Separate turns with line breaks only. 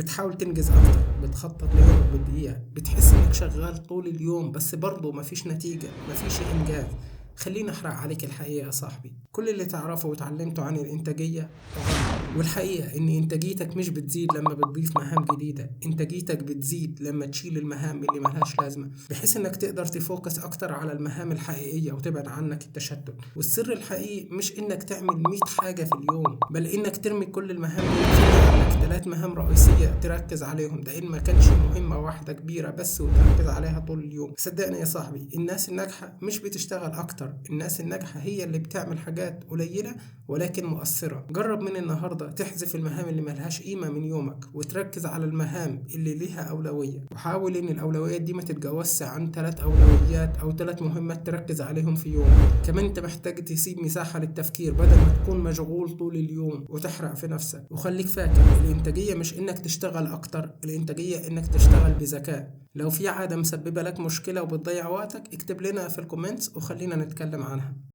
بتحاول تنجز أكتر، بتخطط ليومك بالدقيقة، بتحس إنك شغال طول اليوم بس برضه مفيش نتيجة، مفيش إنجاز. خليني أحرق عليك الحقيقة يا صاحبي، كل اللي تعرفه وتعلمته عن الإنتاجية غلط. والحقيقة إن إنتاجيتك مش بتزيد لما بتضيف مهام جديدة، إنتاجيتك بتزيد لما تشيل المهام اللي ملهاش لازمة، بحيث إنك تقدر تفوكس أكتر على المهام الحقيقية وتبعد عنك التشتت. والسر الحقيقي مش إنك تعمل 100 حاجة في اليوم، بل إنك ترمي كل المهام اللي في عندك 3 مهام رئيسية تركز عليهم، ده إن ما كانش مهمة واحدة كبيرة بس وتركز عليها طول اليوم. صدقني يا صاحبي، الناس الناجحة مش بتشتغل أكتر، الناس الناجحة هي اللي بتعمل حاجات قليلة ولكن مؤثرة. جرب من النهاردة تحذف المهام اللي ملهاش قيمة من يومك وتركز على المهام اللي ليها أولوية، وحاول إن الأولويات دي ما تتجاوزش عن 3 أولويات أو 3 مهمات تركز عليهم في يوم. كمان أنت محتاج تسيب مساحة للتفكير بدل ما تكون مشغول طول اليوم وتحرق في نفسك. وخليك فاكر، الإنتاجية مش إنك تشتغل أكتر، الإنتاجية إنك تشتغل بذكاء. لو في عادة مسببة لك مشكلة وبتضيع وقتك، اكتب لنا في الكومنتس وخلينا نتكلم عنها.